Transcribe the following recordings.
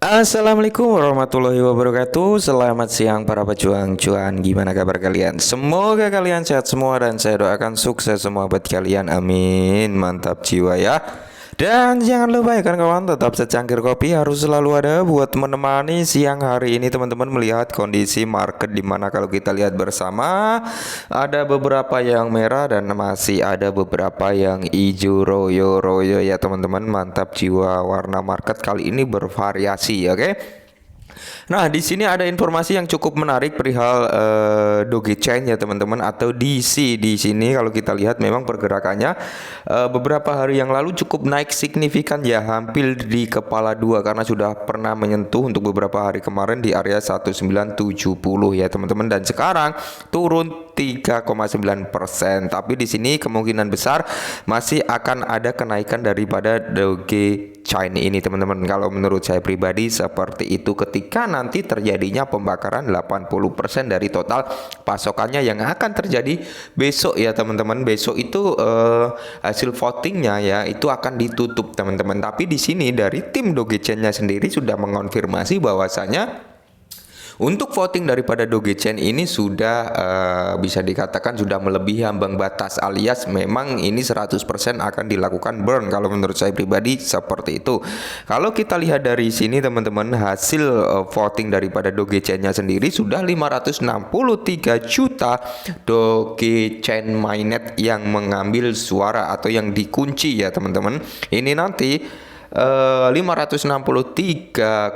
Assalamualaikum warahmatullahi wabarakatuh. Selamat siang para pejuang cuan. Gimana kabar kalian? Semoga kalian sehat semua dan saya doakan sukses semua buat kalian. Amin. Mantap jiwa ya. Dan jangan lupa ya kawan, tetap secangkir kopi harus selalu ada buat menemani siang hari ini teman-teman melihat kondisi market, dimana kalau kita lihat bersama ada beberapa yang merah dan masih ada beberapa yang hijau royo-royo ya teman-teman. Mantap jiwa, warna market kali ini bervariasi, oke? Nah, di sini ada informasi yang cukup menarik perihal Dogecoin ya teman-teman, atau DC. Di sini kalau kita lihat memang pergerakannya beberapa hari yang lalu cukup naik signifikan ya, hampir di kepala dua, karena sudah pernah menyentuh untuk beberapa hari kemarin di area 1970 ya teman-teman, dan sekarang turun 3,9%. Tapi di sini kemungkinan besar masih akan ada kenaikan daripada Dogecoin ini teman-teman. Kalau menurut saya pribadi seperti itu, ketika nanti terjadinya pembakaran 80% dari total pasokannya yang akan terjadi besok ya teman-teman. Besok itu hasil votingnya ya itu akan ditutup teman-teman. Tapi di sini dari tim Dogecoin-nya sendiri sudah mengonfirmasi bahwasanya untuk voting daripada Dogecoin ini sudah bisa dikatakan sudah melebihi ambang batas, alias memang ini 100% akan dilakukan burn. Kalau menurut saya pribadi seperti itu. Kalau kita lihat dari sini teman-teman, hasil voting daripada Dogecoin-nya sendiri sudah 563 juta Dogecoin mainnet yang mengambil suara atau yang dikunci ya teman-teman. Ini nanti 563,8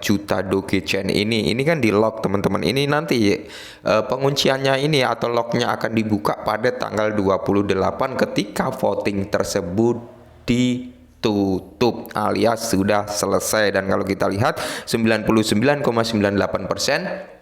juta Dogecoin ini kan di lock teman-teman. Ini nanti pengunciannya ini atau locknya akan dibuka pada tanggal 28 ketika voting tersebut ditutup alias sudah selesai. Dan kalau kita lihat 99,98%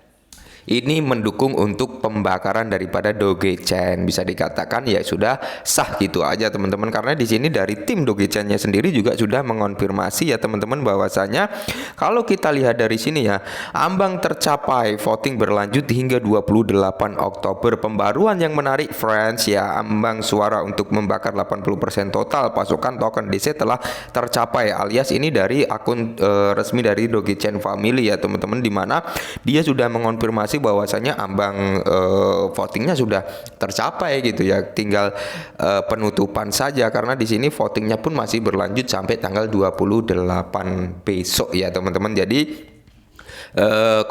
ini mendukung untuk pembakaran daripada Dogecoin. Bisa dikatakan ya sudah sah gitu aja teman-teman, karena di sini dari tim Dogecoin-nya sendiri juga sudah mengonfirmasi ya teman-teman bahwasanya kalau kita lihat dari sini ya, ambang tercapai, voting berlanjut hingga 28 Oktober. Pembaruan yang menarik friends ya, ambang suara untuk membakar 80% total pasokan token DC telah tercapai, alias ini dari akun resmi dari Dogecoin Family ya teman-teman, di mana dia sudah mengonfirmasi bahwasanya ambang votingnya sudah tercapai gitu ya, tinggal penutupan saja, karena di sini votingnya pun masih berlanjut sampai tanggal 28 besok ya teman-teman. Jadi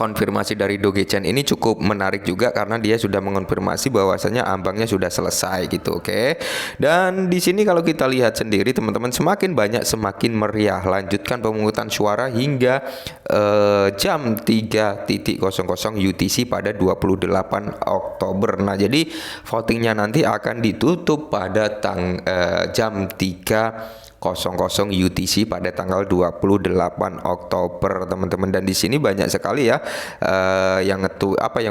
konfirmasi dari Dogecoin ini cukup menarik juga karena dia sudah mengonfirmasi bahwasanya ambangnya sudah selesai gitu, oke. Dan di sini kalau kita lihat sendiri teman-teman, semakin banyak semakin meriah. Lanjutkan pemungutan suara hingga jam 3.00 UTC pada 28 Oktober. Nah, jadi votingnya nanti akan ditutup pada jam 3.00 UTC pada tanggal 28 Oktober teman-teman. Dan di sini banyak sekali ya yang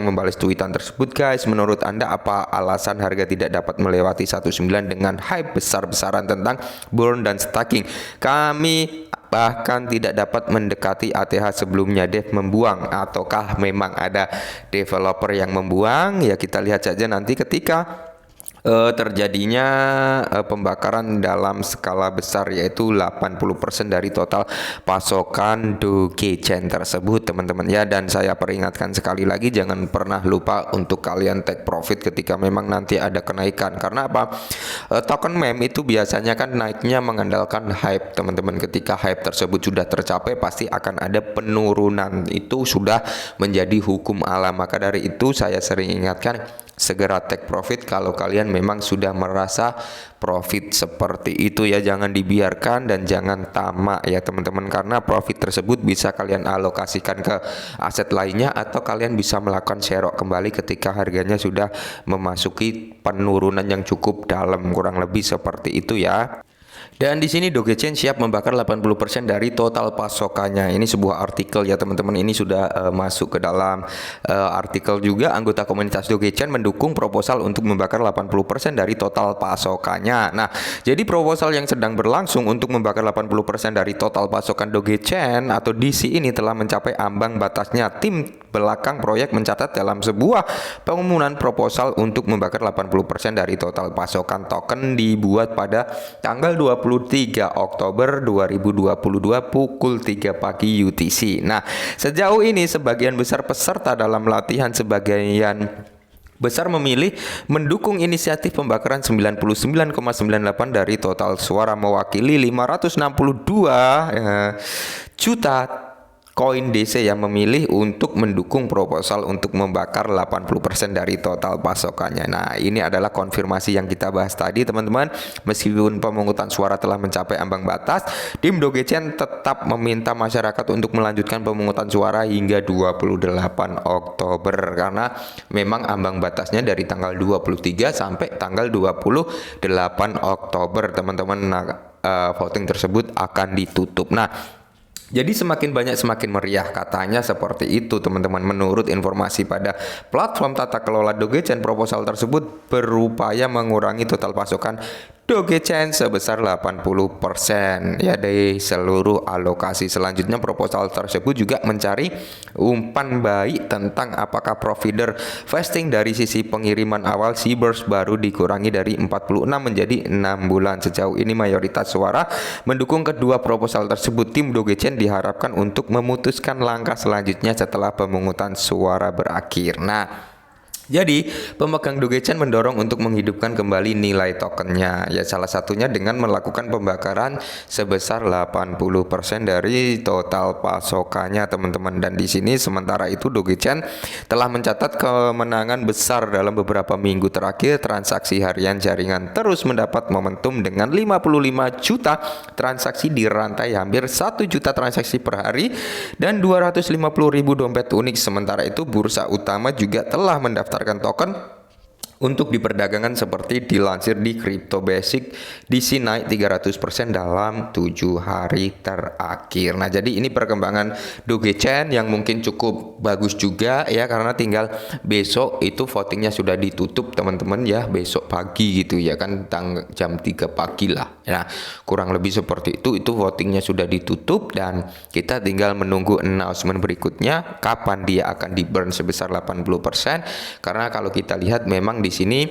membalas tweetan tersebut guys. Menurut Anda apa alasan harga tidak dapat melewati 19 dengan hype besar-besaran tentang burn dan stacking? Kami bahkan tidak dapat mendekati ATH sebelumnya. Dev membuang ataukah memang ada developer yang membuang? Ya kita lihat saja nanti ketika terjadinya pembakaran dalam skala besar, yaitu 80% dari total pasokan Dogecoin tersebut teman-teman ya. Dan saya peringatkan sekali lagi, jangan pernah lupa untuk kalian take profit ketika memang nanti ada kenaikan. Karena apa? Token meme itu biasanya kan naiknya mengandalkan hype teman-teman. Ketika hype tersebut sudah tercapai, pasti akan ada penurunan. Itu sudah menjadi hukum alam. Maka dari itu saya sering ingatkan, segera take profit kalau kalian memang sudah merasa profit seperti itu ya. Jangan dibiarkan dan jangan tamak ya teman-teman, karena profit tersebut bisa kalian alokasikan ke aset lainnya, atau kalian bisa melakukan serok kembali ketika harganya sudah memasuki penurunan yang cukup dalam, kurang lebih seperti itu ya. Dan di sini Dogecoin siap membakar 80% dari total pasokannya. Ini sebuah artikel ya teman-teman. Ini sudah masuk ke dalam artikel juga. Anggota komunitas Dogecoin mendukung proposal untuk membakar 80% dari total pasokannya. Nah, jadi proposal yang sedang berlangsung untuk membakar 80% dari total pasokan Dogecoin atau DC ini telah mencapai ambang batasnya. Tim belakang proyek mencatat dalam sebuah pengumuman proposal untuk membakar 80% dari total pasokan token dibuat pada tanggal 20 23 Oktober 2022 pukul 3 pagi UTC. Nah, sejauh ini sebagian besar peserta dalam latihan sebagian besar memilih mendukung inisiatif pembakaran 99,98 dari total suara, mewakili 562 juta koin DC yang memilih untuk mendukung proposal untuk membakar 80% dari total pasokannya. Nah, ini adalah konfirmasi yang kita bahas tadi, teman-teman. Meskipun pemungutan suara telah mencapai ambang batas, tim Dogecen tetap meminta masyarakat untuk melanjutkan pemungutan suara hingga 28 Oktober karena memang ambang batasnya dari tanggal 23 sampai tanggal 28 Oktober, teman-teman. Nah, voting tersebut akan ditutup. Nah, jadi semakin banyak semakin meriah, katanya seperti itu, teman-teman. Menurut informasi pada platform tata kelola Dogecen, proposal tersebut berupaya mengurangi total pasokan Dogecen sebesar 80% ya dari seluruh alokasi. Selanjutnya proposal tersebut juga mencari umpan baik tentang apakah provider vesting dari sisi pengiriman awal Seaburst baru dikurangi dari 46 menjadi 6 bulan. Sejauh ini mayoritas suara mendukung kedua proposal tersebut. Tim Dogecen diharapkan untuk memutuskan langkah selanjutnya setelah pemungutan suara berakhir. Nah, jadi, pemegang Dogecen mendorong untuk menghidupkan kembali nilai tokennya. Ya, salah satunya dengan melakukan pembakaran sebesar 80% dari total pasokannya, teman-teman. Dan di sini sementara itu Dogecen telah mencatat kemenangan besar dalam beberapa minggu terakhir. Transaksi harian jaringan terus mendapat momentum dengan 55 juta transaksi di rantai hampir 1 juta transaksi per hari dan 250.000 dompet unik. Sementara itu bursa utama juga telah mendaftarkan token untuk diperdagangkan seperti dilansir di Crypto Basic. DC naik 300% dalam 7 hari terakhir. Nah, jadi ini perkembangan Dogecen yang mungkin cukup bagus juga ya, karena tinggal besok itu votingnya sudah ditutup, teman-teman ya, besok pagi gitu ya kan, jam 3 pagi lah. Nah, kurang lebih seperti itu votingnya sudah ditutup dan kita tinggal menunggu announcement berikutnya kapan dia akan di burn sebesar 80%, karena kalau kita lihat memang di sini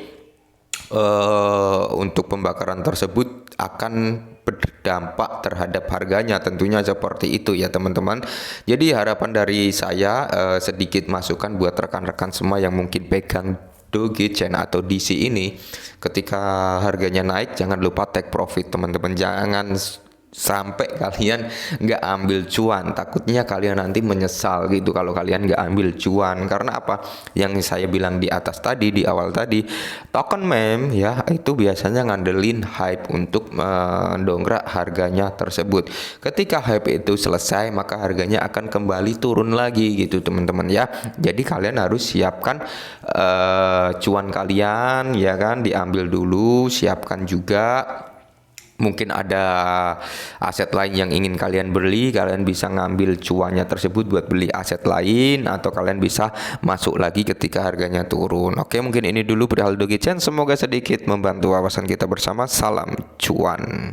untuk pembakaran tersebut akan berdampak terhadap harganya, tentunya seperti itu ya, teman-teman. Jadi harapan dari saya sedikit masukan buat rekan-rekan semua yang mungkin pegang Dogecen atau DC ini, ketika harganya naik jangan lupa take profit, teman-teman. Jangan sampai kalian nggak ambil cuan, takutnya kalian nanti menyesal gitu kalau kalian nggak ambil cuan. Karena apa, yang saya bilang di atas tadi, di awal tadi, token meme ya itu biasanya ngandelin hype untuk mendongkrak harganya tersebut. Ketika hype itu selesai maka harganya akan kembali turun lagi gitu, teman-teman ya. Jadi kalian harus siapkan cuan kalian ya kan, diambil dulu, siapkan juga. Mungkin ada aset lain yang ingin kalian beli, kalian bisa ngambil cuannya tersebut buat beli aset lain, atau kalian bisa masuk lagi ketika harganya turun. Oke, mungkin ini dulu perihal Dogecen, semoga sedikit membantu wawasan kita bersama. Salam cuan.